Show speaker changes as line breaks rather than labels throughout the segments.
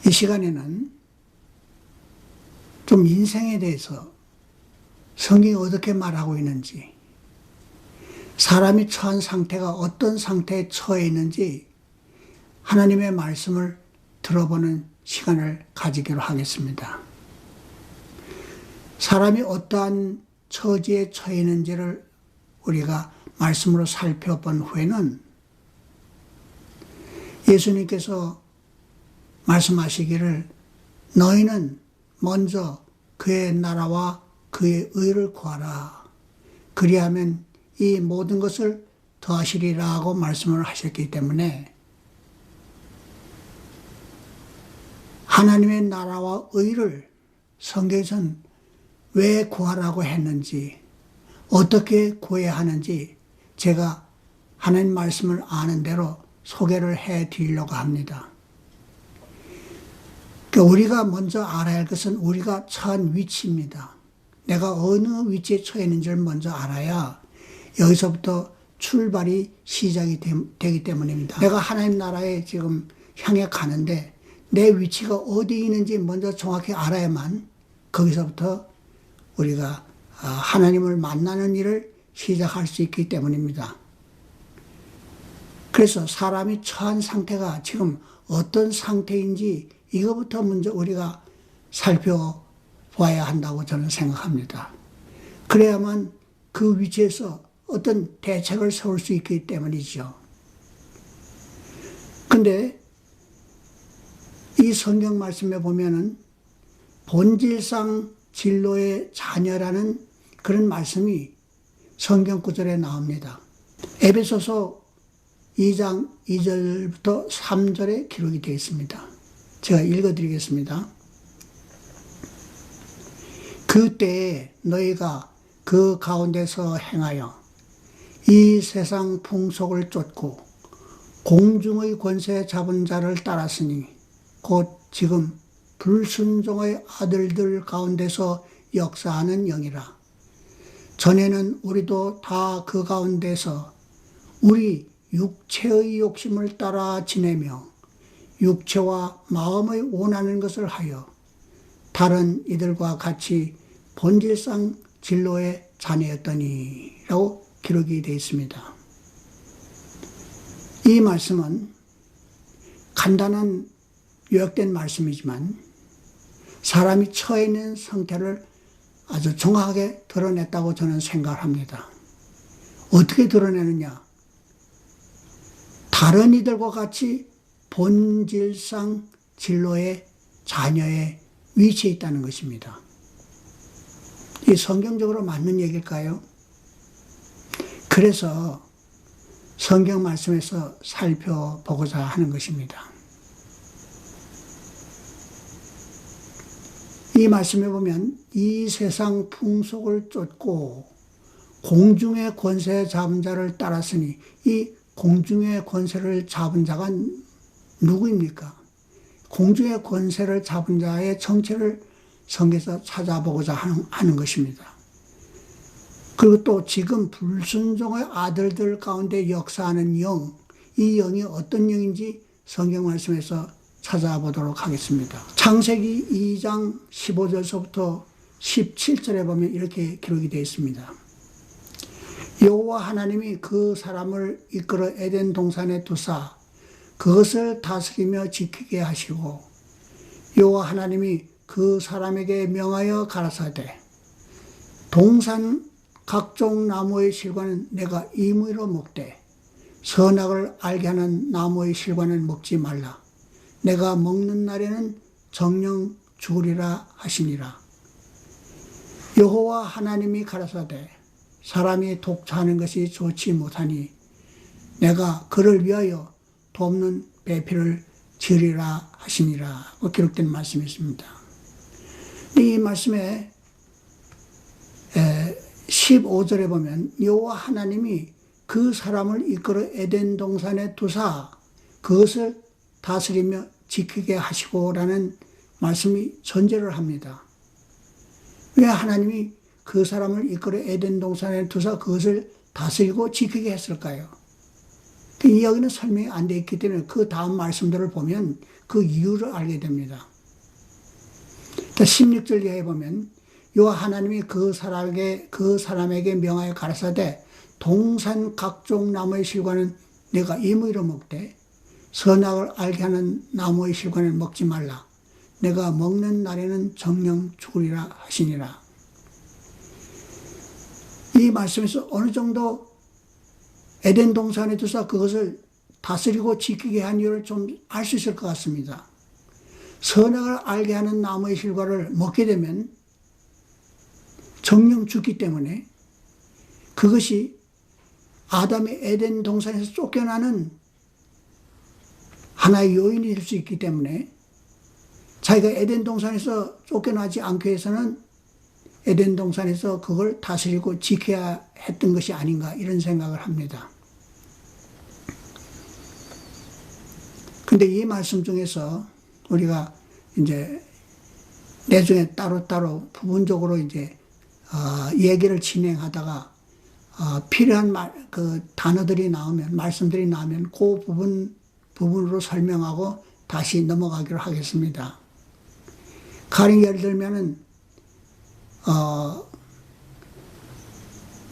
이 시간에는 좀 인생에 대해서 성경이 어떻게 말하고 있는지, 사람이 처한 상태가 어떤 상태에 처해 있는지 하나님의 말씀을 들어보는 시간을 가지기로 하겠습니다. 사람이 어떠한 처지에 처해 있는지를 우리가 말씀으로 살펴본 후에는 예수님께서 말씀하시기를 너희는 먼저 그의 나라와 그의 의를 구하라. 그리하면 이 모든 것을 더하시리라고 말씀을 하셨기 때문에 하나님의 나라와 의를 성경에서는 왜 구하라고 했는지, 어떻게 구해야 하는지 제가 하나님 말씀을 아는 대로 소개를 해 드리려고 합니다. 우리가 먼저 알아야 할 것은 우리가 처한 위치입니다. 내가 어느 위치에 처해 있는지를 먼저 알아야 여기서부터 출발이 시작이 되기 때문입니다. 내가 하나님 나라에 지금 향해 가는데 내 위치가 어디 있는지 먼저 정확히 알아야만 거기서부터 우리가 하나님을 만나는 일을 시작할 수 있기 때문입니다. 그래서 사람이 처한 상태가 지금 어떤 상태인지 이거부터 먼저 우리가 살펴봐야 한다고 저는 생각합니다. 그래야만 그 위치에서 어떤 대책을 세울 수 있기 때문이죠. 근데 이 성경 말씀에 보면은 본질상 진로의 자녀라는 그런 말씀이 성경 구절에 나옵니다. 에베소서 2장 2절부터 3절에 기록이 되어 있습니다. 제가 읽어드리겠습니다. 그때에 너희가 그 가운데서 행하여 이 세상 풍속을 쫓고 공중의 권세 잡은 자를 따랐으니 곧 지금 불순종의 아들들 가운데서 역사하는 영이라. 전에는 우리도 다 그 가운데서 우리 육체의 욕심을 따라 지내며 육체와 마음의 원하는 것을 하여 다른 이들과 같이 본질상 진로의 자녀였더니 라고 기록이 되어 있습니다. 이 말씀은 간단한 요약된 말씀이지만 사람이 처해 있는 상태를 아주 정확하게 드러냈다고 저는 생각합니다. 어떻게 드러내느냐? 다른 이들과 같이 본질상 진로의 자녀의 위치에 있다는 것입니다. 이 성경적으로 맞는 얘기일까요? 그래서 성경 말씀에서 살펴보고자 하는 것입니다. 이 말씀에 보면 이 세상 풍속을 쫓고 공중의 권세 잡은 자를 따랐으니 이 공중의 권세를 잡은 자가 누구입니까? 공중의 권세를 잡은 자의 정체를 성경에서 찾아보고자 하는 것입니다. 그리고 또 지금 불순종의 아들들 가운데 역사하는 영, 이 영이 어떤 영인지 성경 말씀에서 찾아보도록 하겠습니다. 창세기 2장 15절서부터 17절에 보면 이렇게 기록이 되어 있습니다. 여호와 하나님이 그 사람을 이끌어 에덴 동산에 두사 그것을 다스리며 지키게 하시고 여호와 하나님이 그 사람에게 명하여 가라사대 동산 각종 나무의 실과는 내가 임의로 먹되 선악을 알게 하는 나무의 실과는 먹지 말라. 내가 먹는 날에는 정령 죽으리라 하시니라. 여호와 하나님이 가라사대 사람이 독차하는 것이 좋지 못하니 내가 그를 위하여 돕는 배필을 지으리라 하시니라. 기록된 말씀이 있습니다. 이 말씀에 15절에 보면 여호와 하나님이 그 사람을 이끌어 에덴 동산에 두사 그것을 다스리며 지키게 하시고라는 말씀이 전제를 합니다. 왜 하나님이 그 사람을 이끌어 에덴 동산에 두사 그것을 다스리고 지키게 했을까요? 여기는 설명이 안 되어 있기 때문에 그 다음 말씀들을 보면 그 이유를 알게 됩니다. 16절 이하에 보면 여호와 하나님이 그 사람에게 명하여 가라사대 동산 각종 나무의 실과는 내가 임의로 먹되 선악을 알게 하는 나무의 실과는 먹지 말라. 내가 먹는 날에는 정령 죽으리라 하시니라. 이 말씀에서 어느 정도 에덴 동산에 두사 그것을 다스리고 지키게 한 이유를 좀 알 수 있을 것 같습니다. 선악을 알게 하는 나무의 실과를 먹게 되면 정령 죽기 때문에 그것이 아담의 에덴 동산에서 쫓겨나는 하나의 요인이 될 수 있기 때문에 자기가 에덴 동산에서 쫓겨나지 않기 위해서는 에덴 동산에서 그걸 다스리고 지켜야 했던 것이 아닌가 이런 생각을 합니다. 근데 이 말씀 중에서 우리가 이제 내중에 따로따로 부분적으로 이제 얘기를 진행하다가 필요한 그 단어들이 나오면 말씀들이 나오면 그 부분으로 설명하고 다시 넘어가기로 하겠습니다. 가령 예를 들면은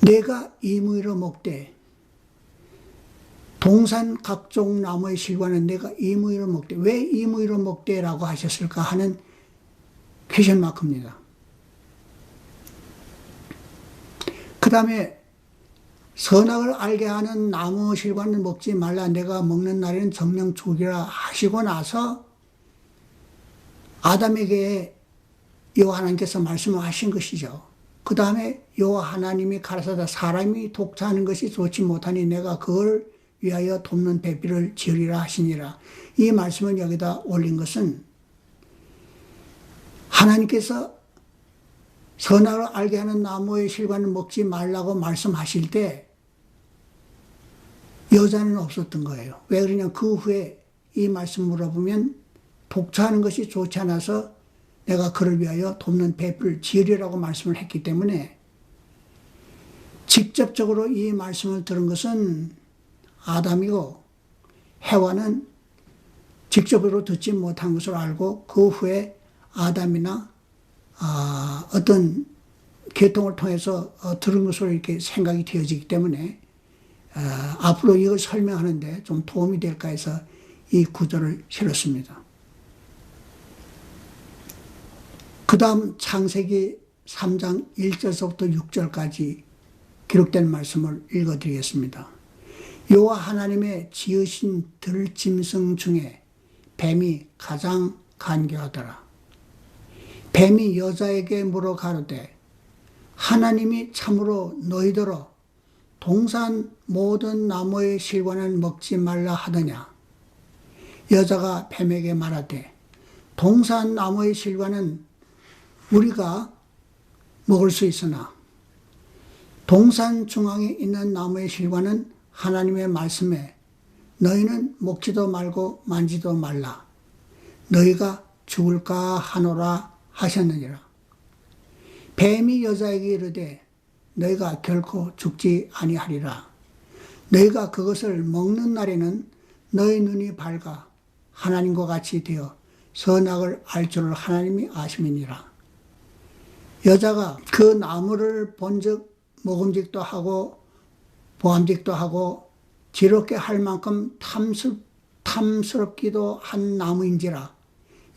내가 임의로 먹되 동산 각종 나무의 실과는 내가 임의로 먹되 왜 임의로 먹되라고 하셨을까 하는 퀘션 마크입니다. 그 다음에 선악을 알게 하는 나무 실과는 먹지 말라. 내가 먹는 날에는 정령 죽이라 하시고 나서 아담에게 여호와 하나님께서 말씀을 하신 것이죠. 그 다음에 여호와 하나님이 가라사대 사람이 독차하는 것이 좋지 못하니 내가 그걸 위하여 돕는 배비를 지으리라 하시니라. 이 말씀을 여기다 올린 것은 하나님께서 선악을 알게 하는 나무의 실과는 먹지 말라고 말씀하실 때 여자는 없었던 거예요. 왜 그러냐, 그 후에 이 말씀 물어보면 독차하는 것이 좋지 않아서 내가 그를 위하여 돕는 배비를 지으리라고 말씀을 했기 때문에 직접적으로 이 말씀을 들은 것은 아담이고 해와는 직접으로 듣지 못한 것을 알고 그 후에 아담이나 어떤 계통을 통해서 들은 것으로 이렇게 생각이 되어지기 때문에 앞으로 이걸 설명하는데 좀 도움이 될까 해서 이 구절을 실었습니다. 그 다음 창세기 3장 1절서부터 6절까지 기록된 말씀을 읽어드리겠습니다. 여호와 하나님의 지으신 들짐승 중에 뱀이 가장 간교하더라. 뱀이 여자에게 물어 가로되 하나님이 참으로 너희더러 동산 모든 나무의 실과는 먹지 말라 하더냐. 여자가 뱀에게 말하되 동산 나무의 실과는 우리가 먹을 수 있으나 동산 중앙에 있는 나무의 실과는 하나님의 말씀에 너희는 먹지도 말고 만지도 말라. 너희가 죽을까 하노라 하셨느니라. 뱀이 여자에게 이르되 너희가 결코 죽지 아니하리라. 너희가 그것을 먹는 날에는 너희 눈이 밝아 하나님과 같이 되어 선악을 알 줄을 하나님이 아심이니라. 여자가 그 나무를 본즉 먹음직도 하고 보암직도 하고 지롭게 할 만큼 탐스럽기도 한 나무인지라.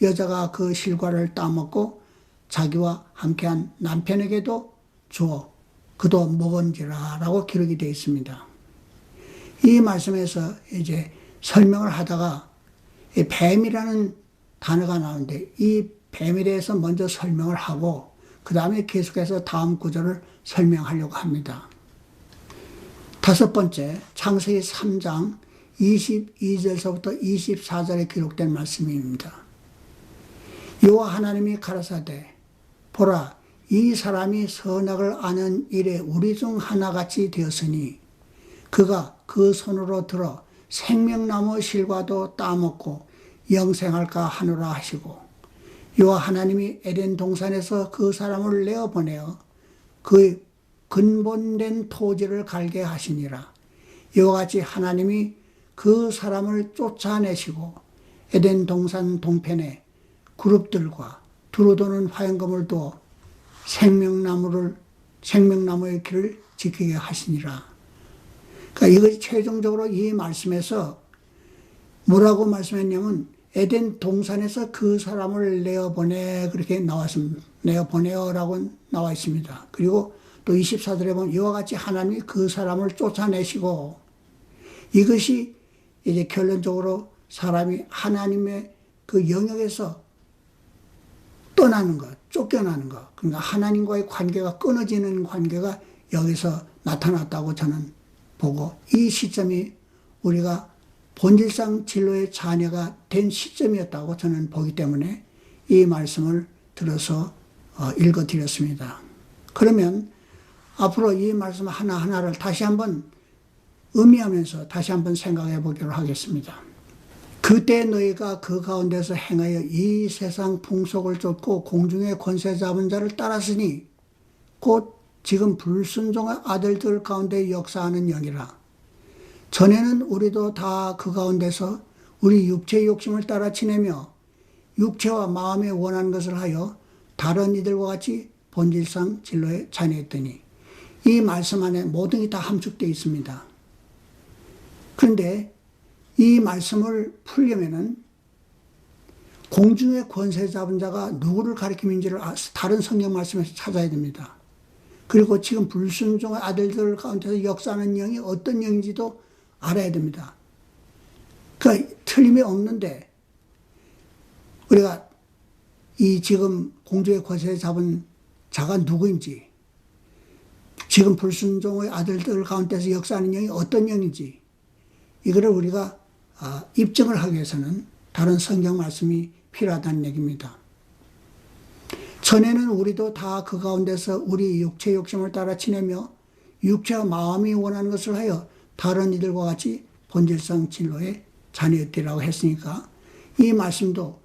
여자가 그 실과를 따먹고 자기와 함께한 남편에게도 주어 그도 먹은지라 라고 기록이 되어 있습니다. 이 말씀에서 이제 설명을 하다가 이 뱀이라는 단어가 나오는데 이 뱀에 대해서 먼저 설명을 하고 그 다음에 계속해서 다음 구절을 설명하려고 합니다. 다섯 번째, 창세기 3장 22절서부터 24절에 기록된 말씀입니다. 여호와 하나님이 가라사대 보라 이 사람이 선악을 아는 일에 우리 중 하나같이 되었으니 그가 그 손으로 들어 생명나무 실과도 따먹고 영생할까 하노라 하시고 여호와 하나님이 에덴 동산에서 그 사람을 내어보내어 그 근본된 토지를 갈게 하시니라. 이와 같이 하나님이 그 사람을 쫓아내시고 에덴 동산 동편에 그룹들과 두루 도는 화염검을 두어 생명나무의 길을 지키게 하시니라. 그러니까 이것이 최종적으로 이 말씀에서 뭐라고 말씀했냐면 에덴 동산에서 그 사람을 내어보내 그렇게 나왔습니다. 내어보내어라고 나와 있습니다. 그리고 또 24절에 보면 이와 같이 하나님이 그 사람을 쫓아내시고 이것이 이제 결론적으로 사람이 하나님의 그 영역에서 떠나는 것, 쫓겨나는 것. 그러니까 하나님과의 관계가 끊어지는 관계가 여기서 나타났다고 저는 보고 이 시점이 우리가 본질상 진로의 자녀가 된 시점이었다고 저는 보기 때문에 이 말씀을 들어서 읽어드렸습니다. 그러면 앞으로 이 말씀 하나하나를 다시 한번 의미하면서 다시 한번 생각해 보기로 하겠습니다. 그때 너희가 그 가운데서 행하여 이 세상 풍속을 쫓고 공중의 권세 잡은 자를 따랐으니 곧 지금 불순종의 아들들 가운데 역사하는 영이라. 전에는 우리도 다 그 가운데서 우리 육체의 욕심을 따라 지내며 육체와 마음에 원하는 것을 하여 다른 이들과 같이 본질상 진로에 자녀했더니 이 말씀 안에 모든 게 다 함축되어 있습니다. 그런데 이 말씀을 풀려면은 공중의 권세 잡은 자가 누구를 가리키는지를 다른 성경 말씀에서 찾아야 됩니다. 그리고 지금 불순종의 아들들 가운데서 역사하는 영이 어떤 영인지도 알아야 됩니다. 그러니까 틀림이 없는데 우리가 이 지금 공중의 권세 잡은 자가 누구인지 지금 불순종의 아들들 가운데서 역사하는 영이 어떤 영인지 이거를 우리가 입증을 하기 위해서는 다른 성경 말씀이 필요하다는 얘기입니다. 전에는 우리도 다 그 가운데서 우리 육체 욕심을 따라 지내며 육체와 마음이 원하는 것을 하여 다른 이들과 같이 본질상 진로의 자녀였더라고 했으니까 이 말씀도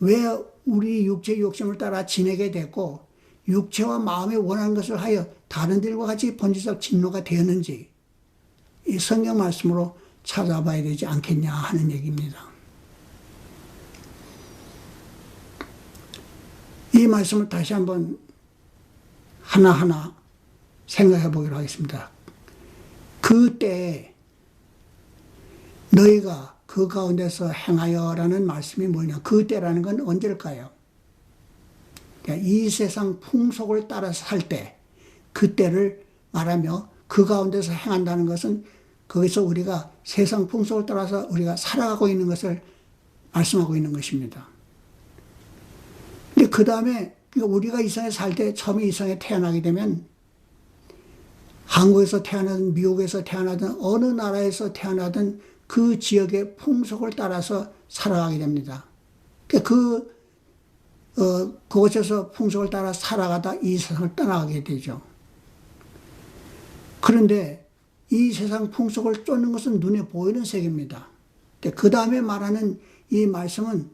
왜 우리 육체 욕심을 따라 지내게 됐고 육체와 마음이 원하는 것을 하여 다른 이들과 같이 본질상 진로가 되었는지 이 성경 말씀으로 찾아봐야 되지 않겠냐 하는 얘기입니다. 이 말씀을 다시 한번 하나하나 생각해 보기로 하겠습니다. 그때 너희가 그 가운데서 행하여라는 말씀이 뭐냐? 그때라는 건 언제일까요? 그러니까 이 세상 풍속을 따라서 살 때 그때를 말하며 그 가운데서 행한다는 것은 거기서 우리가 세상 풍속을 따라서 우리가 살아가고 있는 것을 말씀하고 있는 것입니다. 근데 그 다음에 우리가 이 세상에 살 때 처음에 이 세상에 태어나게 되면 한국에서 태어나든 미국에서 태어나든 어느 나라에서 태어나든 그 지역의 풍속을 따라서 살아가게 됩니다. 그곳에서 풍속을 따라 살아가다 이 세상을 떠나가게 되죠. 그런데 이 세상 풍속을 쫓는 것은 눈에 보이는 세계입니다. 그 다음에 말하는 이 말씀은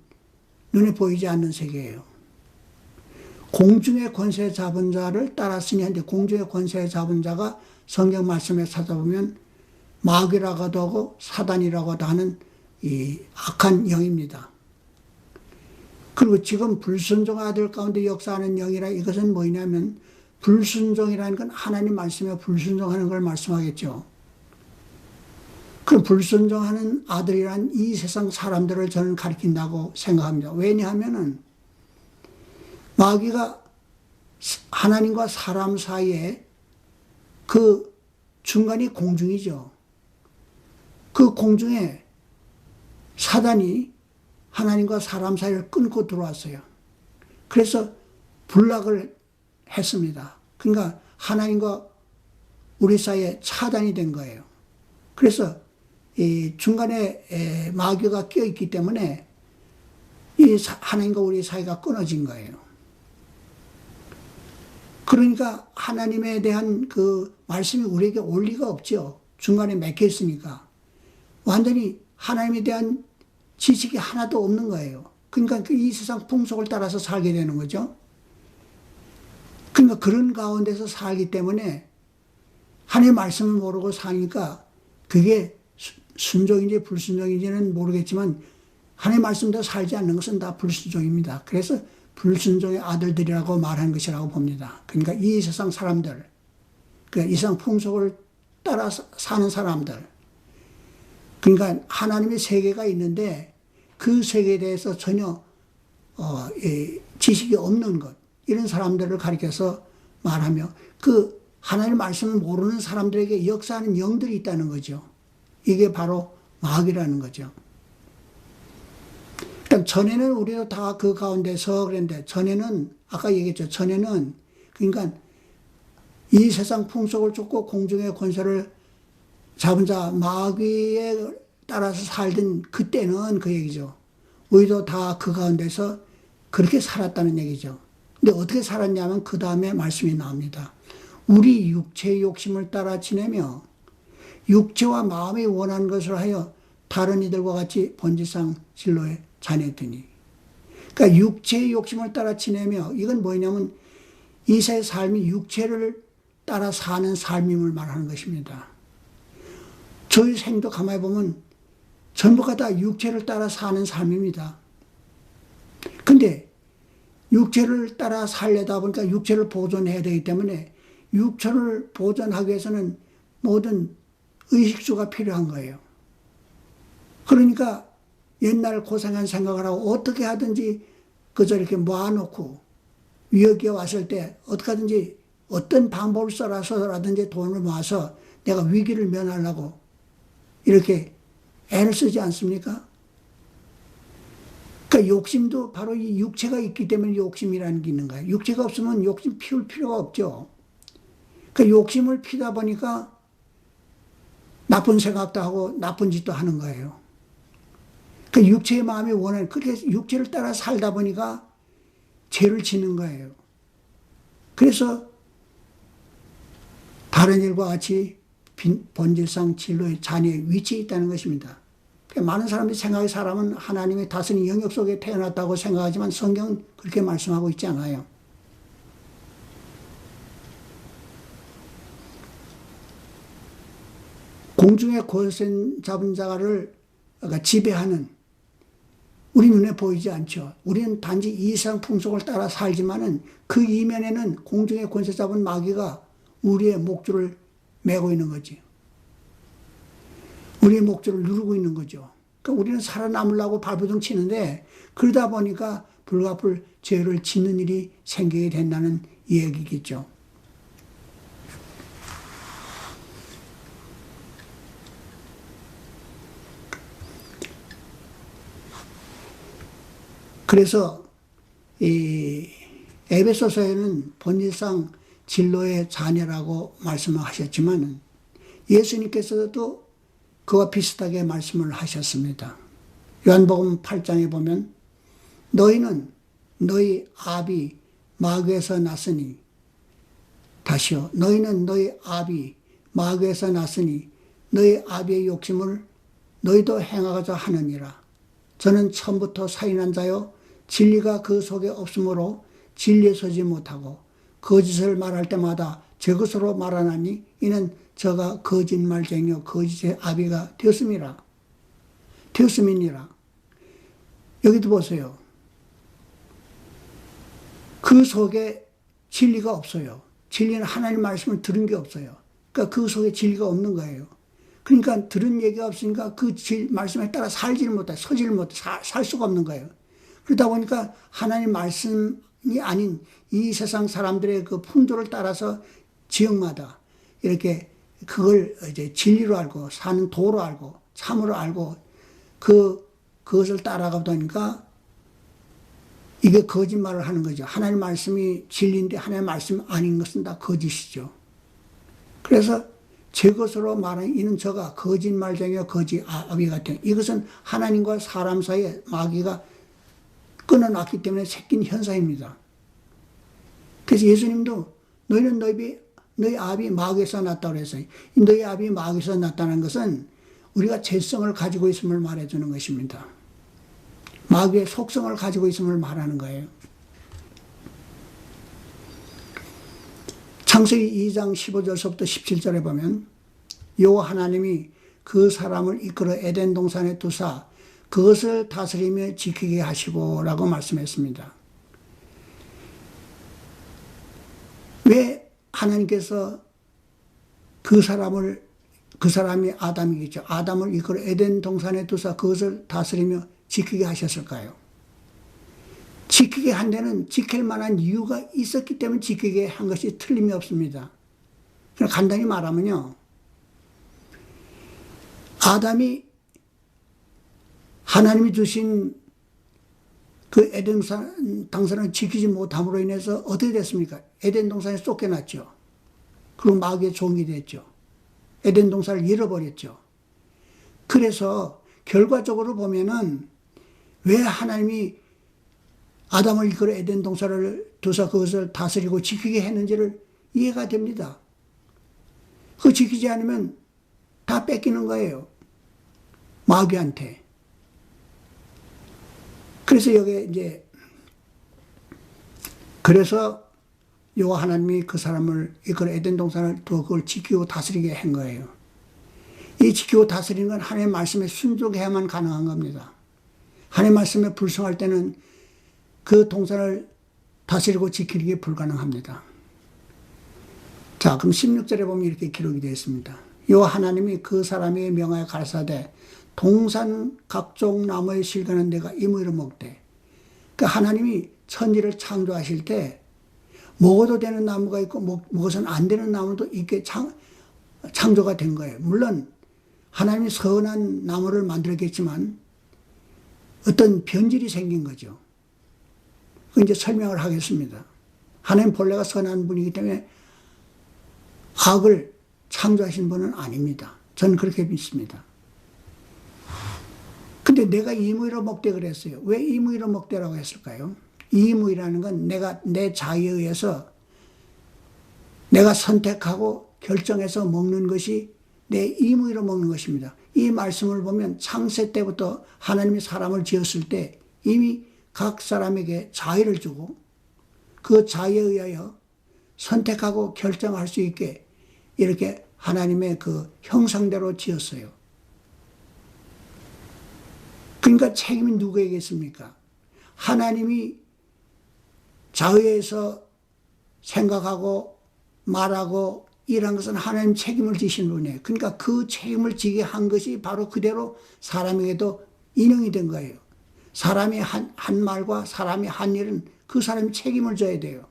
눈에 보이지 않는 세계예요. 공중의 권세 잡은 자를 따랐으니 한데 공중의 권세 잡은 자가 성경 말씀에 찾아보면 마귀라고도 하고 사단이라고도 하는 이 악한 영입니다. 그리고 지금 불순종 아들 가운데 역사하는 영이라 이것은 뭐냐면 불순종이라는 건 하나님 말씀에 불순종하는 걸 말씀하겠죠. 그 불순종하는 아들이란 이 세상 사람들을 저는 가리킨다고 생각합니다. 왜냐하면은 마귀가 하나님과 사람 사이에 그 중간이 공중이죠. 그 공중에 사단이 하나님과 사람 사이를 끊고 들어왔어요. 그래서 불락을 했습니다. 그러니까 하나님과 우리 사이에 차단이 된 거예요. 그래서 이 중간에 마귀가 껴있기 때문에 이 하나님과 우리 사이가 끊어진 거예요. 그러니까 하나님에 대한 그 말씀이 우리에게 올 리가 없죠. 중간에 맥혀 있으니까. 완전히 하나님에 대한 지식이 하나도 없는 거예요. 그러니까 이 세상 풍속을 따라서 살게 되는 거죠. 그러니까 그런 가운데서 살기 때문에 하나님의 말씀을 모르고 사니까 그게 순종인지 불순종인지는 모르겠지만 하나님의 말씀대로 살지 않는 것은 다 불순종입니다. 그래서 불순종의 아들들이라고 말한 것이라고 봅니다. 그러니까 이 세상 사람들, 그러니까 이 세상 풍속을 따라 사는 사람들, 그러니까 하나님의 세계가 있는데 그 세계에 대해서 전혀 지식이 없는 것, 이런 사람들을 가리켜서 말하며 그 하나님의 말씀을 모르는 사람들에게 역사하는 영들이 있다는 거죠. 이게 바로 마귀라는 거죠. 그러니까 전에는 우리도 다 그 가운데서 그랬는데, 전에는 아까 얘기했죠. 전에는 그러니까 이 세상 풍속을 쫓고 공중의 권세를 잡은 자 마귀에 따라서 살던 그때는 그 얘기죠. 우리도 다 그 가운데서 그렇게 살았다는 얘기죠. 근데 어떻게 살았냐면 그 다음에 말씀이 나옵니다. 우리 육체의 욕심을 따라 지내며 육체와 마음이 원하는 것을 하여 다른 이들과 같이 본질상 진로에 자녀되니. 그러니까 육체의 욕심을 따라 지내며, 이건 뭐냐면 이 세 삶이 육체를 따라 사는 삶임을 말하는 것입니다. 저희 생도 가만히 보면 전부가 다 육체를 따라 사는 삶입니다. 근데 육체를 따라 살려다 보니까 육체를 보존해야 되기 때문에 육체를 보존하기 위해서는 모든 의식주가 필요한 거예요. 그러니까 옛날 고생한 생각을 하고 어떻게 하든지 그저 이렇게 모아놓고 위기가 왔을 때 어떻게 하든지 어떤 방법을 써라서라든지 돈을 모아서 내가 위기를 면하려고 이렇게 애를 쓰지 않습니까? 그러니까 욕심도 바로 이 육체가 있기 때문에 욕심이라는 게 있는 거예요. 육체가 없으면 욕심 피울 필요가 없죠. 그러니까 욕심을 피다 보니까 나쁜 생각도 하고 나쁜 짓도 하는 거예요. 그러니까 육체의 마음이 원하는, 그렇게 육체를 따라 살다 보니까 죄를 짓는 거예요. 그래서 다른 일과 같이 본질상 진로의 자녀의 위치에 있다는 것입니다. 많은 사람들이 생각이 사람은 하나님의 다스린 영역 속에 태어났다고 생각하지만 성경은 그렇게 말씀하고 있지 않아요. 공중의 권세 잡은 자를 지배하는, 우리 눈에 보이지 않죠. 우리는 단지 이 세상 풍속을 따라 살지만은 그 이면에는 공중의 권세 잡은 마귀가 우리의 목줄을 메고 있는 거지. 우리의 목줄을 누르고 있는 거죠. 그러니까 우리는 살아남으려고 발버둥 치는데 그러다 보니까 불갚을 죄를 짓는 일이 생기게 된다는 얘기겠죠. 그래서 이 에베소서에는 본질상 진로의 자녀라고 말씀을 하셨지만 예수님께서도 그와 비슷하게 말씀을 하셨습니다. 요한복음 8장에 보면 너희는 너희 아비 마귀에서 났으니, 다시요, 너희는 너희 아비 마귀에서 났으니 너희 아비의 욕심을 너희도 행하고자 하느니라. 저는 처음부터 사인한 자요 진리가 그 속에 없으므로 진리에 서지 못하고 거짓을 말할 때마다 제 것으로 말하나니 이는 저가 거짓말쟁이요 거짓의 아비가 되었음이니라. 여기도 보세요. 그 속에 진리가 없어요. 진리는 하나님 말씀을 들은 게 없어요. 그러니까 그 속에 진리가 없는 거예요. 그러니까 들은 얘기가 없으니까 그 말씀에 따라 살지를 못해, 서지를 못해, 살 수가 없는 거예요. 그러다 보니까 하나님 말씀이 아닌 이 세상 사람들의 그 풍조를 따라서 지역마다 이렇게 그걸 이제 진리로 알고 사는 도로 알고 참으로 알고 그것을 따라가다 보니까 이게 거짓말을 하는 거죠. 하나님 말씀이 진리인데 하나님 말씀이 아닌 것은 다 거짓이죠. 그래서 제 것으로 말하는 이는 저가 거짓말쟁이와 거짓 아비 같은, 이것은 하나님과 사람 사이에 마귀가 끊어놨기 때문에 생긴 현상입니다. 그래서 예수님도 너희는 너희 아비 마귀에서 났다고 그랬어요. 너희 아비 마귀에서 났다는 것은 우리가 죄성을 가지고 있음을 말해주는 것입니다. 마귀의 속성을 가지고 있음을 말하는 거예요. 창세기 2장 15절서부터 17절에 보면 여호와 하나님이 그 사람을 이끌어 에덴 동산에 두사 그것을 다스리며 지키게 하시고 라고 말씀했습니다. 왜 하나님께서 그 사람이 아담이겠죠. 아담을 이끌어 에덴 동산에 두사 그것을 다스리며 지키게 하셨을까요? 지키게 한 데는 지킬 만한 이유가 있었기 때문에 지키게 한 것이 틀림이 없습니다. 간단히 말하면요. 아담이 하나님이 주신 그 에덴 동산을 지키지 못함으로 인해서 어떻게 됐습니까? 에덴 동산에 쫓겨났죠. 그리고 마귀의 종이 됐죠. 에덴 동산을 잃어버렸죠. 그래서 결과적으로 보면은 왜 하나님이 아담을 이끌어 에덴 동산을 두사 그것을 다스리고 지키게 했는지를 이해가 됩니다. 그거 지키지 않으면 다 뺏기는 거예요. 마귀한테. 그래서 여기 이제 그래서 여호와 하나님이 그 사람을 이끌어 에덴 동산을 두어 그걸 지키고 다스리게 한 거예요. 이 지키고 다스리는 건 하나님의 말씀에 순종해야만 가능한 겁니다. 하나님의 말씀에 불순할 때는 그 동산을 다스리고 지키는 게 불가능합니다. 자, 그럼 16절에 보면 이렇게 기록이 되어 있습니다. 여호와 하나님이 그 사람에게 명하여 가라사대 동산 각종 나무의 실과는 내가 임의로 먹되. 그러니까 하나님이 천지를 창조하실 때 먹어도 되는 나무가 있고 먹어서는 안 되는 나무도 있게 창조가 된 거예요. 물론 하나님이 선한 나무를 만들었겠지만 어떤 변질이 생긴 거죠. 그 이제 설명을 하겠습니다. 하나님 본래가 선한 분이기 때문에 악을 창조하신 분은 아닙니다. 저는 그렇게 믿습니다. 근데 내가 임의로 먹되 그랬어요. 왜 임의로 먹되라고 했을까요? 임의라는 건 내가 내 자유에 의해서 내가 선택하고 결정해서 먹는 것이 내 임의로 먹는 것입니다. 이 말씀을 보면 창세 때부터 하나님이 사람을 지었을 때 이미 각 사람에게 자유를 주고 그 자유에 의하여 선택하고 결정할 수 있게 이렇게 하나님의 그 형상대로 지었어요. 그러니까 책임이 누구에게 있습니까? 하나님이 자유에서 생각하고 말하고 일한 것은 하나님 책임을 지신 분이에요. 그러니까 그 책임을 지게 한 것이 바로 그대로 사람에게도 인용이 된 거예요. 사람이 한 말과 사람이 한 일은 그 사람이 책임을 져야 돼요.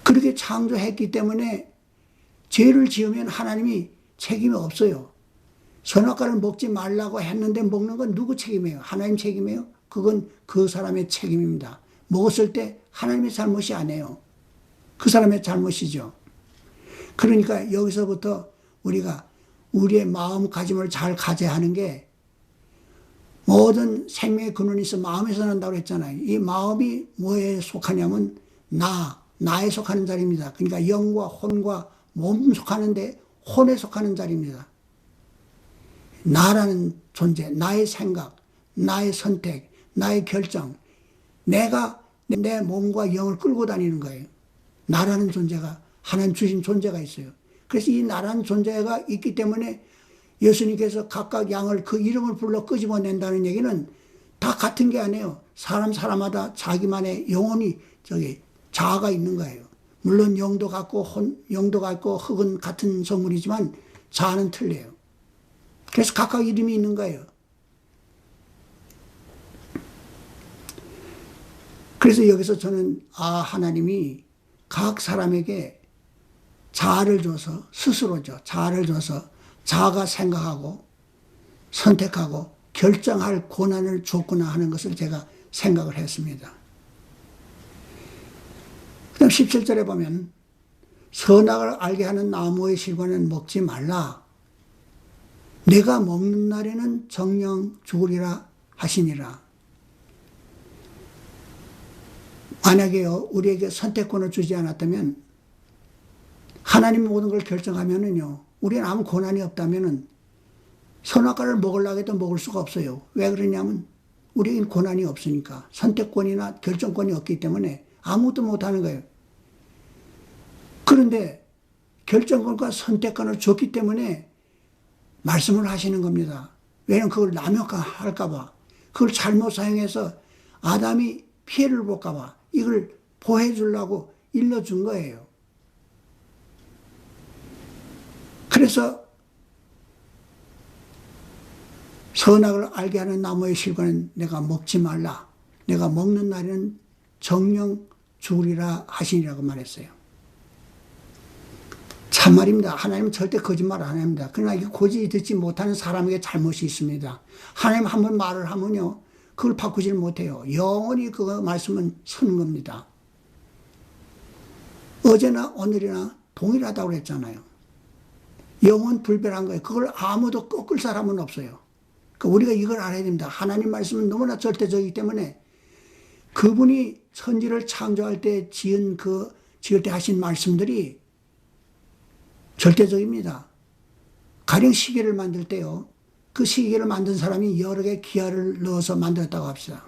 그렇게 창조했기 때문에 죄를 지으면 하나님이 책임이 없어요. 선악과를 먹지 말라고 했는데 먹는 건 누구 책임이에요? 하나님 책임이에요? 그건 그 사람의 책임입니다. 먹었을 때 하나님의 잘못이 아니에요. 그 사람의 잘못이죠. 그러니까 여기서부터 우리가 우리의 마음가짐을 잘 가져야 하는 게 모든 생명의 근원이 있어 마음에서 난다고 했잖아요. 이 마음이 뭐에 속하냐면 나에 속하는 자리입니다. 그러니까 영과 혼과 몸 속하는데 혼에 속하는 자리입니다. 나라는 존재, 나의 생각, 나의 선택, 나의 결정, 내가 내 몸과 영을 끌고 다니는 거예요. 나라는 존재가 하나님 주신 존재가 있어요. 그래서 이 나라는 존재가 있기 때문에 예수님께서 각각 양을 그 이름을 불러 끄집어낸다는 얘기는 다 같은 게 아니에요. 사람마다 자기만의 영혼이 자아가 있는 거예요. 물론 영도 같고 영도 같고 흙은 같은 성물이지만 자아는 틀려요. 그래서 각각 이름이 있는 거예요. 그래서 여기서 저는 하나님이 각 사람에게 자아를 줘서 스스로죠. 자아를 줘서 자아가 생각하고 선택하고 결정할 권한을 줬구나 하는 것을 제가 생각을 했습니다. 그 다음 17절에 보면 선악을 알게 하는 나무의 실과는 먹지 말라. 내가 먹는 날에는 정령 죽으리라 하시니라. 만약에요, 우리에게 선택권을 주지 않았다면, 하나님이 모든 걸 결정하면은요, 우리는 아무 권한이 없다면은, 선악과를 먹으려고 해도 먹을 수가 없어요. 왜 그러냐면, 우리에겐 권한이 없으니까. 선택권이나 결정권이 없기 때문에 아무것도 못하는 거예요. 그런데, 결정권과 선택권을 줬기 때문에 말씀을 하시는 겁니다. 왜냐하면 그걸 남용할까봐, 그걸 잘못 사용해서 아담이 피해를 볼까봐 이걸 보호해 주려고 일러준 거예요. 그래서 선악을 알게 하는 나무의 실과는 내가 먹지 말라. 내가 먹는 날에는 정령 죽으리라 하시니라고 말했어요. 참말입니다. 하나님은 절대 거짓말 안 합니다. 그러나 이게 고지 듣지 못하는 사람에게 잘못이 있습니다. 하나님 한번 말을 하면요, 그걸 바꾸질 못해요. 영원히 그 말씀은 서는 겁니다. 어제나 오늘이나 동일하다고 그랬잖아요. 영원 불변한 거예요. 그걸 아무도 꺾을 사람은 없어요. 그러니까 우리가 이걸 알아야 됩니다. 하나님 말씀은 너무나 절대적이기 때문에 그분이 천지를 창조할 때 지을 때 하신 말씀들이 절대적입니다. 가령 시계를 만들 때요, 그 시계를 만든 사람이 여러 개 기하를 넣어서 만들었다고 합시다.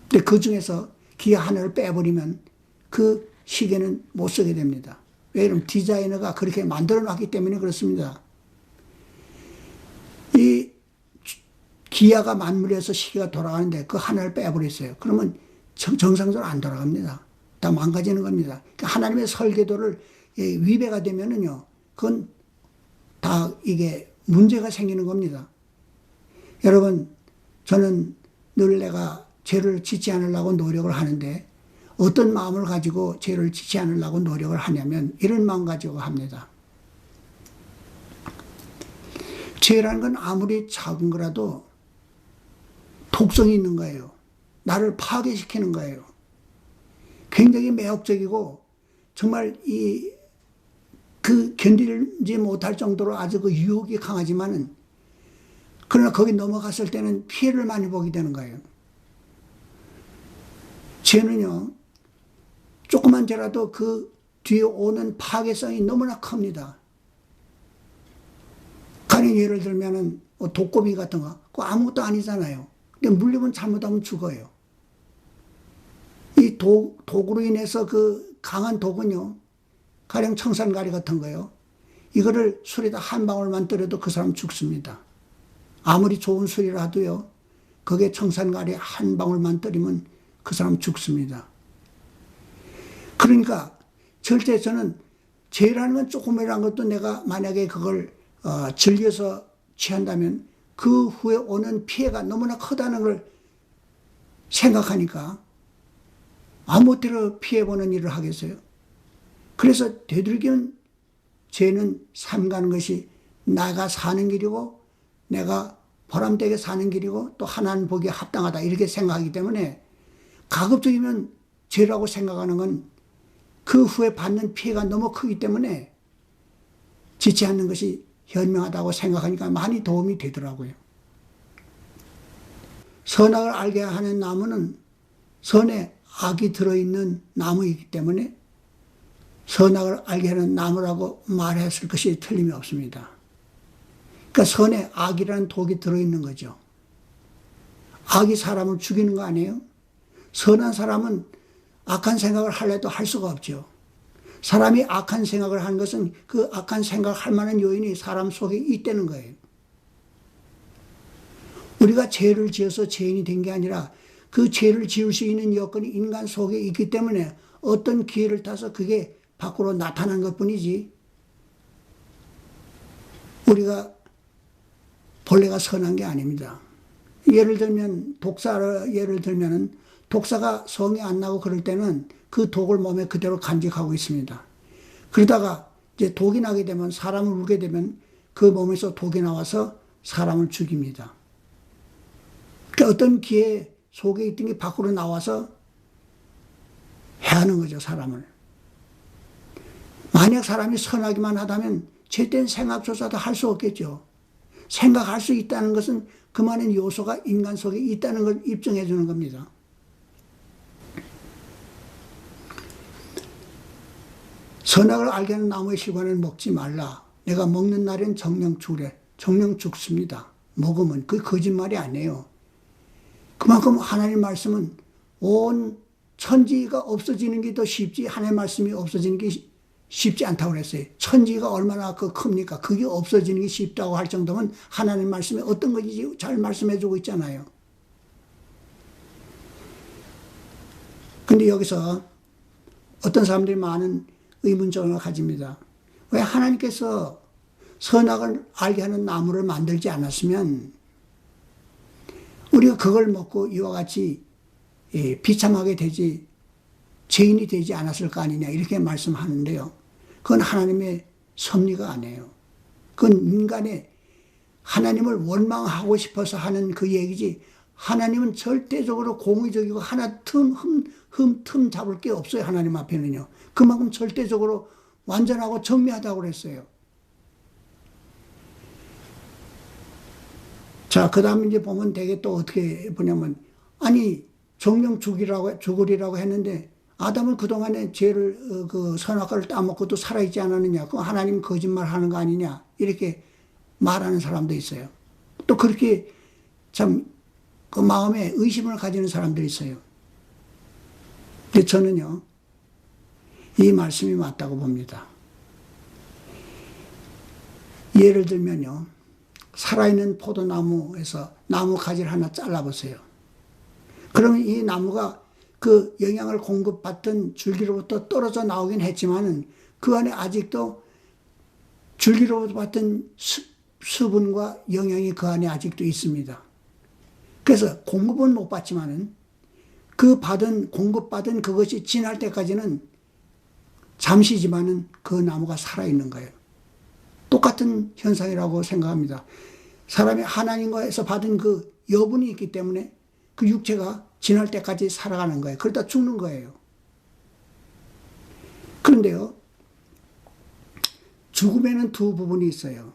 근데 그 중에서 기하 하나를 빼버리면 그 시계는 못 쓰게 됩니다. 왜냐하면 디자이너가 그렇게 만들어 놨기 때문에 그렇습니다. 이 기하가 만물에서 시계가 돌아가는데 그 하나를 빼버렸어요. 그러면 정상적으로 안 돌아갑니다. 다 망가지는 겁니다. 그러니까 하나님의 설계도를 위배가 되면은요, 그건 다 이게 문제가 생기는 겁니다. 여러분, 저는 늘 내가 죄를 짓지 않으려고 노력을 하는데 어떤 마음을 가지고 죄를 짓지 않으려고 노력을 하냐면 이런 마음 가지고 합니다. 죄라는 건 아무리 작은 거라도 독성이 있는 거예요. 나를 파괴시키는 거예요. 굉장히 매혹적이고 정말 견디지 못할 정도로 아주 그 유혹이 강하지만은, 그러나 거기 넘어갔을 때는 피해를 많이 보게 되는 거예요. 죄는요, 조그만 죄라도 그 뒤에 오는 파괴성이 너무나 큽니다. 가령 예를 들면은 독고미 같은 거, 그거 아무것도 아니잖아요. 근데 물리면 잘못하면 죽어요. 이 독으로 인해서 그 강한 독은요, 가령 청산가리 같은 거요, 이거를 술에다 한 방울만 떨어도 그 사람 죽습니다. 아무리 좋은 술이라도요, 거기에 청산가리 한 방울만 떨이면 그 사람 죽습니다. 그러니까 절대 저는 죄라는 건 조금이라는 것도 내가 만약에 그걸 즐겨서 취한다면 그 후에 오는 피해가 너무나 크다는 걸 생각하니까 아무 때로 피해보는 일을 하겠어요. 그래서 되도록이면 죄는 삼가는 것이 내가 사는 길이고 내가 보람되게 사는 길이고 또 하나님 보기에 합당하다 이렇게 생각하기 때문에 가급적이면 죄라고 생각하는 건 그 후에 받는 피해가 너무 크기 때문에 짓지 않는 것이 현명하다고 생각하니까 많이 도움이 되더라고요. 선악을 알게 하는 나무는 선에 악이 들어있는 나무이기 때문에 선악을 알게 하는 나무라고 말했을 것이 틀림이 없습니다. 그러니까 선에 악이라는 독이 들어있는 거죠. 악이 사람을 죽이는 거 아니에요? 선한 사람은 악한 생각을 하려도 할 수가 없죠. 사람이 악한 생각을 하는 것은 그 악한 생각을 할 만한 요인이 사람 속에 있다는 거예요. 우리가 죄를 지어서 죄인이 된 게 아니라 그 죄를 지을 수 있는 여건이 인간 속에 있기 때문에 어떤 기회를 타서 그게 밖으로 나타난 것뿐이지, 우리가 본래가 선한 게 아닙니다. 예를 들면 예를 들면은 독사가 성이 안 나고 그럴 때는 그 독을 몸에 그대로 간직하고 있습니다. 그러다가 이제 독이 나게 되면, 사람을 울게 되면 그 몸에서 독이 나와서 사람을 죽입니다. 그러니까 어떤 기회 속에 있던 게 밖으로 나와서 해하는 거죠, 사람을. 만약 사람이 선하기만 하다면 제때는 생각조차도 할 수 없겠죠. 생각할 수 있다는 것은 그만한 요소가 인간 속에 있다는 걸 입증해 주는 겁니다. 선악을 알게 하는 나무의 실과는 먹지 말라. 내가 먹는 날엔 정령 죽으래. 정령 죽습니다. 먹으면. 그 거짓말이 아니에요. 그만큼 하나님 말씀은 온 천지가 없어지는 게 더 쉽지 하나님 말씀이 없어지는 게 쉽지 않다고 그랬어요. 천지가 얼마나 큽니까? 그게 없어지는 게 쉽다고 할 정도면 하나님 말씀이 어떤 것인지 잘 말씀해 주고 있잖아요. 근데 여기서 어떤 사람들이 많은 의문점을 가집니다. 왜 하나님께서 선악을 알게 하는 나무를 만들지 않았으면 우리가 그걸 먹고 이와 같이 비참하게 되지, 죄인이 되지 않았을 거 아니냐 이렇게 말씀하는데요. 그건 하나님의 섭리가 아니에요. 그건 인간의 하나님을 원망하고 싶어서 하는 그 얘기지, 하나님은 절대적으로 공의적이고 하나 틈 잡을 게 없어요. 하나님 앞에는요. 그만큼 절대적으로 완전하고 정밀하다고 그랬어요. 자, 그 다음에 이제 보면 되게 또 어떻게 보냐면, 아니, 정령 죽으리라고 했는데, 아담은 그동안에 죄를, 선악과를 따먹고 또 살아있지 않았느냐. 그 하나님 거짓말 하는 거 아니냐. 이렇게 말하는 사람도 있어요. 또 그렇게 참, 그 마음에 의심을 가지는 사람들이 있어요. 근데 저는요, 이 말씀이 맞다고 봅니다. 예를 들면요, 살아있는 포도나무에서 나무 가지를 하나 잘라보세요. 그러면 이 나무가 그 영양을 공급받던 줄기로부터 떨어져 나오긴 했지만은 그 안에 아직도 줄기로부터 받던 수분과 영양이 그 안에 아직도 있습니다. 그래서 공급은 못 받지만은 그 공급받은 그것이 지날 때까지는 잠시지만은 그 나무가 살아있는 거예요. 똑같은 현상이라고 생각합니다. 사람이 하나님과에서 받은 그 여분이 있기 때문에 그 육체가 지날 때까지 살아가는 거예요. 그러다 죽는 거예요. 그런데요, 죽음에는 두 부분이 있어요.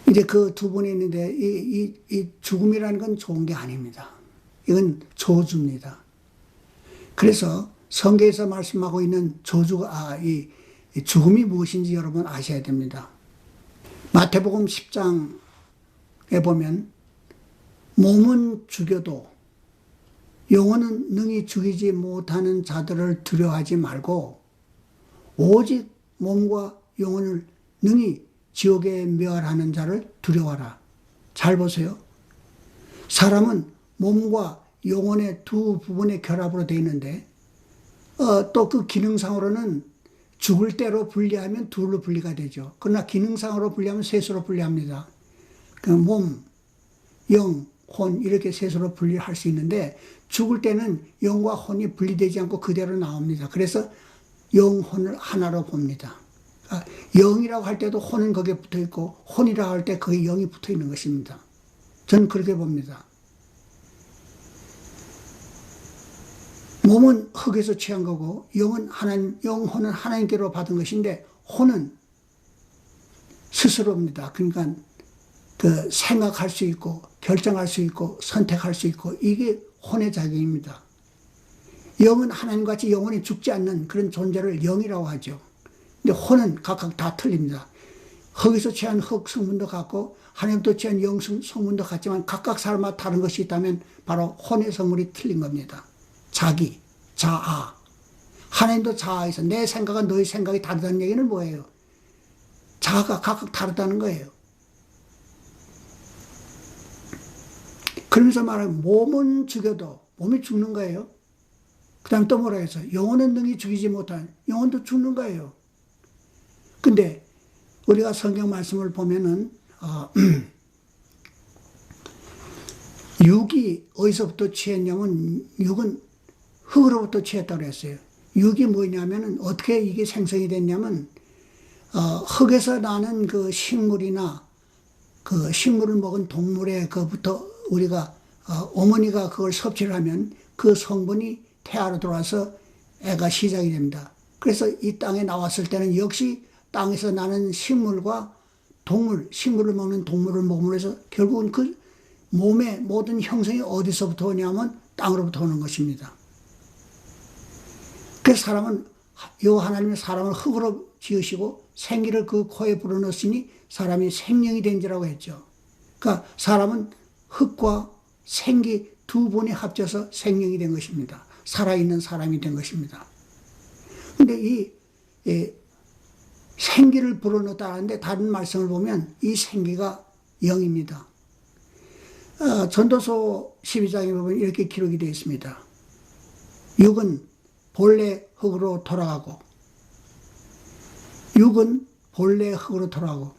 이제 그 두 분이 있는데 이 죽음이라는 건 좋은 게 아닙니다. 이건 저주입니다. 그래서 성경에서 말씀하고 있는 이 죽음이 무엇인지 여러분 아셔야 됩니다. 마태복음 10장에 보면 몸은 죽여도 영혼은 능히 죽이지 못하는 자들을 두려워하지 말고 오직 몸과 영혼을 능히 지옥에 멸하는 자를 두려워하라. 잘 보세요. 사람은 몸과 영혼의 두 부분의 결합으로 되어 있는데 또 그 기능상으로는 죽을 때로 분리하면 둘로 분리가 되죠. 그러나 기능상으로 분리하면 셋으로 분리합니다. 그 몸, 영, 혼 이렇게 셋으로 분리할 수 있는데 죽을 때는 영과 혼이 분리되지 않고 그대로 나옵니다. 그래서 영혼을 하나로 봅니다. 영이라고 할 때도 혼은 거기에 붙어 있고 혼이라고 할 때 거기에 영이 붙어 있는 것입니다. 저는 그렇게 봅니다. 몸은 흙에서 취한 거고 영혼은 하나님께로 받은 것인데 혼은 스스로입니다. 그러니까 그 생각할 수 있고 결정할 수 있고 선택할 수 있고 이게 혼의 작용입니다. 영은 하나님같이 영원히 죽지 않는 그런 존재를 영이라고 하죠. 근데 혼은 각각 다 틀립니다. 흙에서 취한 흙 성분도 같고 하나님도 취한 영 성분도 같지만 각각 사람마다 다른 것이 있다면 바로 혼의 성분이 틀린 겁니다. 자기, 자아. 하나님도 자아에서 내 생각과 너의 생각이 다르다는 얘기는 뭐예요? 자아가 각각 다르다는 거예요. 그러면서 말하면 몸은 죽여도 몸이 죽는 거예요. 그 다음 또 뭐라 해서 영혼은 능히 죽이지 못한 영혼도 죽는 거예요. 근데 우리가 성경 말씀을 보면은 육이 어디서부터 취했냐면 육은 흙으로부터 취했다고 했어요. 육이 뭐냐면은 어떻게 이게 생성이 됐냐면 흙에서 나는 그 식물이나 그 식물을 먹은 동물의 그부터 우리가 어머니가 그걸 섭취를 하면 그 성분이 태아로 들어와서 애가 시작이 됩니다. 그래서 이 땅에 나왔을 때는 역시 땅에서 나는 식물과 식물을 먹는 동물을 먹음으로 해서 결국은 그 몸의 모든 형성이 어디서부터 오냐면 땅으로부터 오는 것입니다. 그래서 하나님은 사람을 흙으로 지으시고 생기를 그 코에 불어넣으시니 사람이 생명이 된지라고 했죠. 그러니까 사람은 흙과 생기 두 분이 합쳐서 생명이 된 것입니다. 살아있는 사람이 된 것입니다. 근데 이 생기를 불어넣었다 하는데 다른 말씀을 보면 이 생기가 영입니다. 전도서 12장에 보면 이렇게 기록이 되어 있습니다. 육은 본래 흙으로 돌아가고, 육은 본래 흙으로 돌아가고.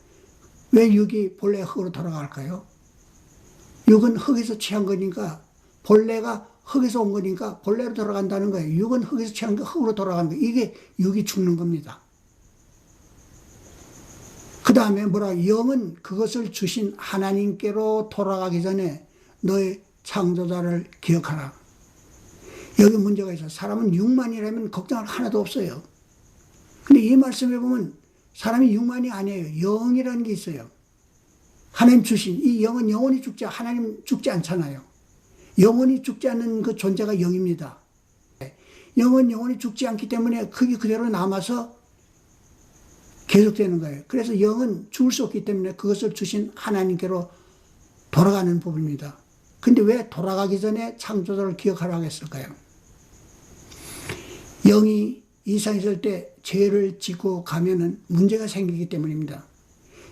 왜 육이 본래 흙으로 돌아갈까요? 육은 흙에서 취한 거니까, 본래가 흙에서 온 거니까 본래로 돌아간다는 거예요. 육은 흙에서 취한 거 흙으로 돌아가는 거예요. 이게 육이 죽는 겁니다. 그 다음에 뭐라, 영은 그것을 주신 하나님께로 돌아가기 전에 너의 창조자를 기억하라. 여기 문제가 있어요. 사람은 육만이라면 걱정할 하나도 없어요. 근데 이 말씀에 보면 사람이 육만이 아니에요. 영이라는 게 있어요. 하나님 주신 이 영은 영원히 죽지, 하나님 죽지 않잖아요. 영원히 죽지 않는 그 존재가 영입니다. 영은 영원히 죽지 않기 때문에 그게 그대로 남아서 계속되는 거예요. 그래서 영은 죽을 수 없기 때문에 그것을 주신 하나님께로 돌아가는 부분입니다. 근데 왜 돌아가기 전에 창조자를 기억하라고 했을까요? 영이 이 세상에 있을 때 죄를 짓고 가면은 문제가 생기기 때문입니다.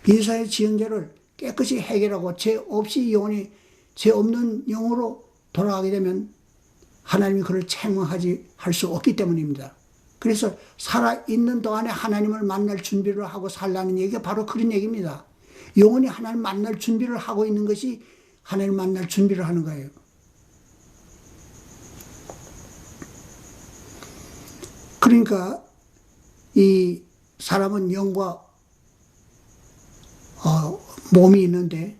이 세상에 지은 죄를 깨끗이 해결하고 죄 없이 영원히 죄 없는 영으로 돌아가게 되면 하나님이 그를 책망할 수 없기 때문입니다. 그래서 살아있는 동안에 하나님을 만날 준비를 하고 살라는 얘기가 바로 그런 얘기입니다. 영원히 하나님 만날 준비를 하고 있는 것이 하나님 만날 준비를 하는 거예요. 그러니까 이 사람은 영과 몸이 있는데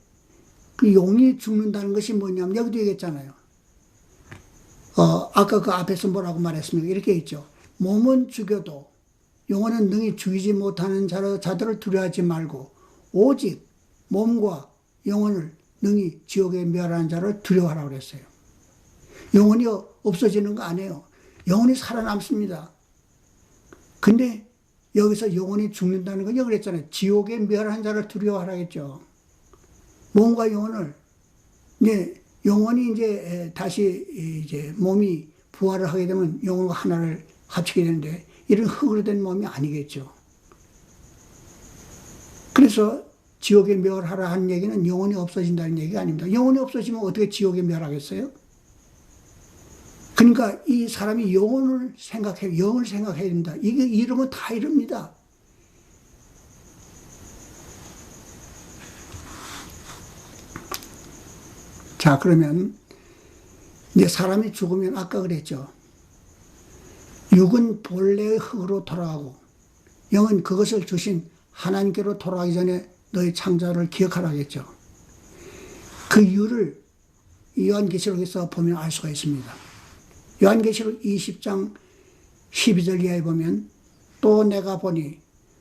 그 영이 죽는다는 것이 뭐냐면 여기도 얘기했잖아요. 아까 그 앞에서 뭐라고 말했습니까? 이렇게 있죠. 몸은 죽여도 영혼은 능히 죽이지 못하는 자들을 두려워하지 말고 오직 몸과 영혼을 능히 지옥에 멸하는 자를 두려워하라고 그랬어요. 영혼이 없어지는 거 아니에요. 영혼이 살아남습니다. 근데 여기서 영혼이 죽는다는 건 여기 그랬잖아요. 지옥에 멸하는 자를 두려워하라 했죠. 몸과 영혼을, 영혼이 이제 다시 이제 몸이 부활을 하게 되면 영혼과 하나를 합치게 되는데 이런 흙으로 된 몸이 아니겠죠. 그래서 지옥에 멸하라 하는 얘기는 영혼이 없어진다는 얘기가 아닙니다. 영혼이 없어지면 어떻게 지옥에 멸하겠어요? 그러니까 이 사람이 영을 생각해야 됩니다. 이게 이러면 다 이럽니다. 자, 그러면 이제 사람이 죽으면 아까 그랬죠. 육은 본래의 흙으로 돌아가고 영은 그것을 주신 하나님께로 돌아가기 전에 너의 창조를 기억하라 하겠죠. 그 이유를 요한계시록에서 보면 알 수가 있습니다. 요한계시록 20장 12절 이하에 보면 또 내가 보니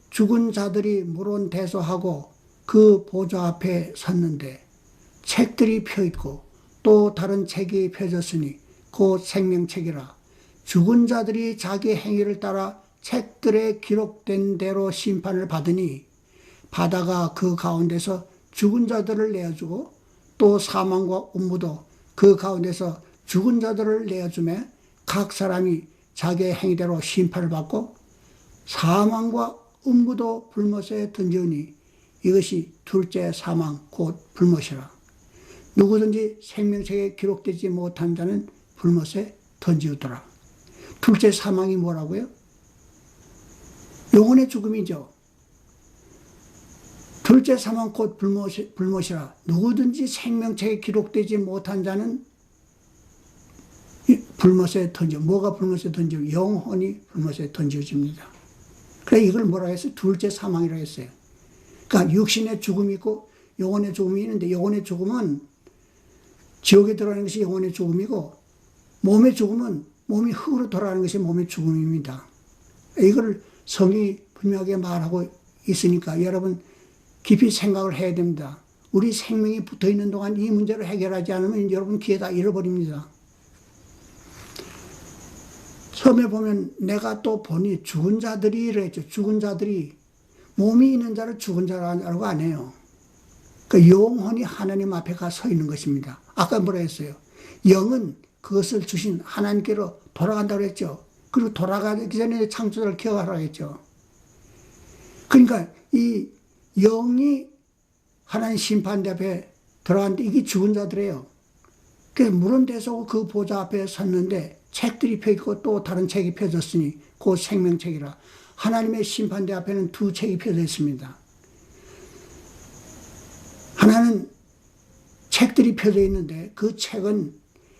죽은 자들이 물론 대소하고 그 보좌 앞에 섰는데 책들이 펴있고 또 다른 책이 펴졌으니 곧 생명책이라. 죽은 자들이 자기 행위를 따라 책들에 기록된 대로 심판을 받으니 바다가 그 가운데서 죽은 자들을 내어주고 또 사망과 음부도 그 가운데서 죽은 자들을 내어주매 각 사람이 자기의 행위대로 심판을 받고 사망과 음부도 불못에 던지니 이것이 둘째 사망 곧 불못이라. 누구든지 생명책에 기록되지 못한 자는 불못에 던지우더라. 둘째 사망이 뭐라고요? 영혼의 죽음이죠. 둘째 사망 곧 불못이라. 누구든지 생명책에 기록되지 못한 자는 불못에 뭐가 불못에 던지고 영혼이 불못에 던져집니다. 그래 이걸 뭐라고 했어요? 둘째 사망이라고 했어요. 그러니까 육신의 죽음이 있고 영혼의 죽음이 있는데 영혼의 죽음은 지옥에 들어가는 것이 영혼의 죽음이고 몸의 죽음은 몸이 흙으로 돌아가는 것이 몸의 죽음입니다. 이걸 성경이 분명하게 말하고 있으니까 여러분 깊이 생각을 해야 됩니다. 우리 생명이 붙어있는 동안 이 문제를 해결하지 않으면 여러분 기회 다 잃어버립니다. 처음에 보면 내가 또 보니 죽은 자들이 이랬죠. 죽은 자들이 몸이 있는 자를 죽은 자라고 안 해요. 그 영혼이 하나님 앞에 가 서 있는 것입니다. 아까 뭐라 했어요? 영은 그것을 주신 하나님께로 돌아간다고 했죠. 그리고 돌아가기 전에 창조를 기억하라고 했죠. 그러니까 이 영이 하나님 심판대 앞에 들어갔는데 이게 죽은 자들이에요. 그래서 물은 데서 그 보좌 앞에 섰는데 책들이 펴있고 또 다른 책이 펴졌으니 그 생명책이라. 하나님의 심판대 앞에는 두 책이 펴져 있습니다. 하나는 책들이 펴져 있는데 그 책은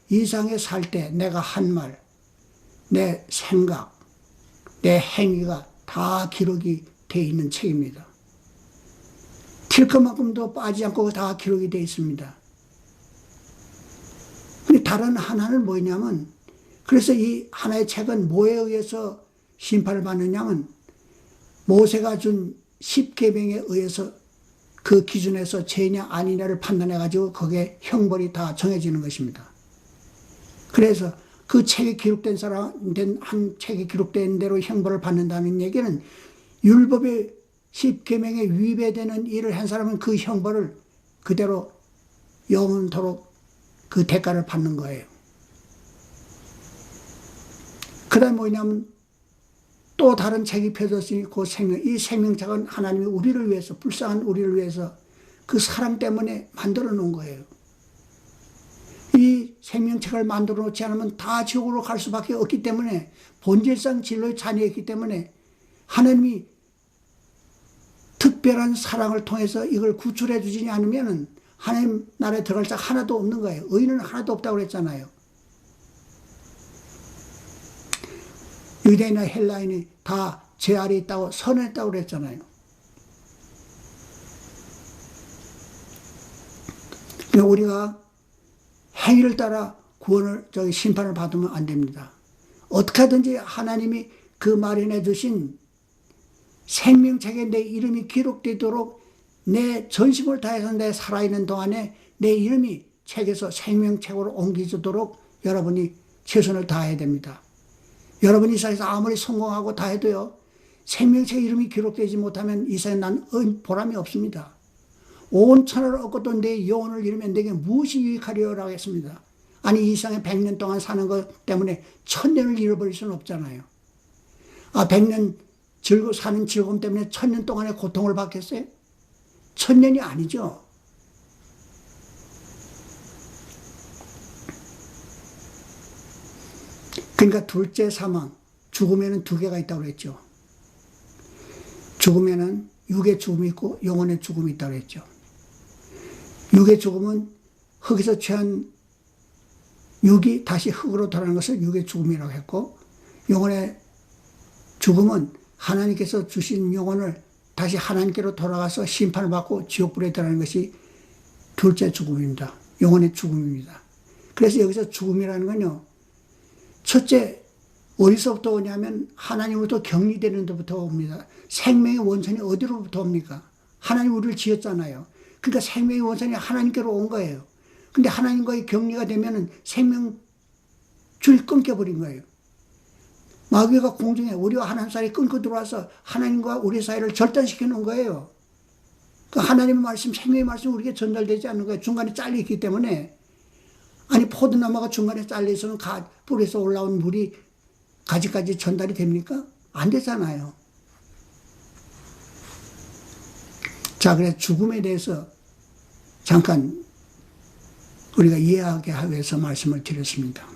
이 세상에 살 때 내가 한 말, 내 생각, 내 행위가 다 기록이 되어 있는 책입니다. 튈 것만큼도 빠지지 않고 다 기록이 되어 있습니다. 근데 다른 하나는 뭐냐면, 그래서 이 하나의 책은 뭐에 의해서 심판을 받느냐면 모세가 준 10계명에 의해서 그 기준에서 죄냐 아니냐를 판단해가지고 거기에 형벌이 다 정해지는 것입니다. 그래서 그 책에 기록된 한 책에 기록된 대로 형벌을 받는다는 얘기는 율법의 10계명에 위배되는 일을 한 사람은 그 형벌을 그대로 영원토록 그 대가를 받는 거예요. 그 다음에 뭐냐면 또 다른 책이 펴졌으니 그 이 생명책은 하나님이 우리를 위해서, 불쌍한 우리를 위해서 그 사랑 때문에 만들어 놓은 거예요. 이 생명책을 만들어 놓지 않으면 다 지옥으로 갈 수밖에 없기 때문에, 본질상 진로의 자녀이기 때문에 하나님이 특별한 사랑을 통해서 이걸 구출해 주지 않으면 하나님 나라에 들어갈 자 하나도 없는 거예요. 의인은 하나도 없다고 그랬잖아요. 유대인이나 헬라인이 다 제 아래 있다고 선언했다고 그랬잖아요. 그러니까 우리가 행위를 따라 심판을 받으면 안 됩니다. 어떻게 하든지 하나님이 그 마련해 주신 생명책에 내 이름이 기록되도록 내 전심을 다해서 내 살아있는 동안에 내 이름이 책에서 생명책으로 옮겨지도록 여러분이 최선을 다해야 됩니다. 여러분이 이 세상에서 아무리 성공하고 다 해도요, 생명책 이름이 기록되지 못하면 이 세상에 난 보람이 없습니다. 온 천하를 얻고도 내 영혼을 잃으면 내게 무엇이 유익하리요라고 했습니다. 아니 이 세상에 100년 동안 사는 것 때문에 1000년을 잃어버릴 수는 없잖아요. 100년 사는 즐거움 때문에 1000년 동안의 고통을 받겠어요? 1000년이 아니죠. 그러니까 둘째 사망, 죽음에는 두 개가 있다고 그랬죠. 죽음에는 육의 죽음이 있고 영혼의 죽음이 있다고 그랬죠. 육의 죽음은 흙에서 취한 육이 다시 흙으로 돌아가는 것을 육의 죽음이라고 했고, 영혼의 죽음은 하나님께서 주신 영혼을 다시 하나님께로 돌아가서 심판을 받고 지옥불에 들어가는 것이 둘째 죽음입니다. 영혼의 죽음입니다. 그래서 여기서 죽음이라는 건요, 첫째, 어디서부터 오냐면 하나님으로부터 격리되는 데부터 옵니다. 생명의 원천이 어디로부터 옵니까? 하나님 우리를 지었잖아요. 그러니까 생명의 원천이 하나님께로 온 거예요. 근데 하나님과의 격리가 되면은 생명줄이 끊겨버린 거예요. 마귀가 공중에 우리와 하나님 사이에 끊고 들어와서 하나님과 우리 사이를 절단시켜 놓은 거예요. 그 하나님의 말씀, 생명의 말씀 우리에게 전달되지 않는 거예요. 중간에 잘려있기 때문에. 아니 포도나무가 중간에 잘려있으면 뿌리에서 올라온 물이 가지까지 전달이 됩니까? 안 되잖아요. 자, 그래서 죽음에 대해서 잠깐 우리가 이해하게 하기 위해서 말씀을 드렸습니다.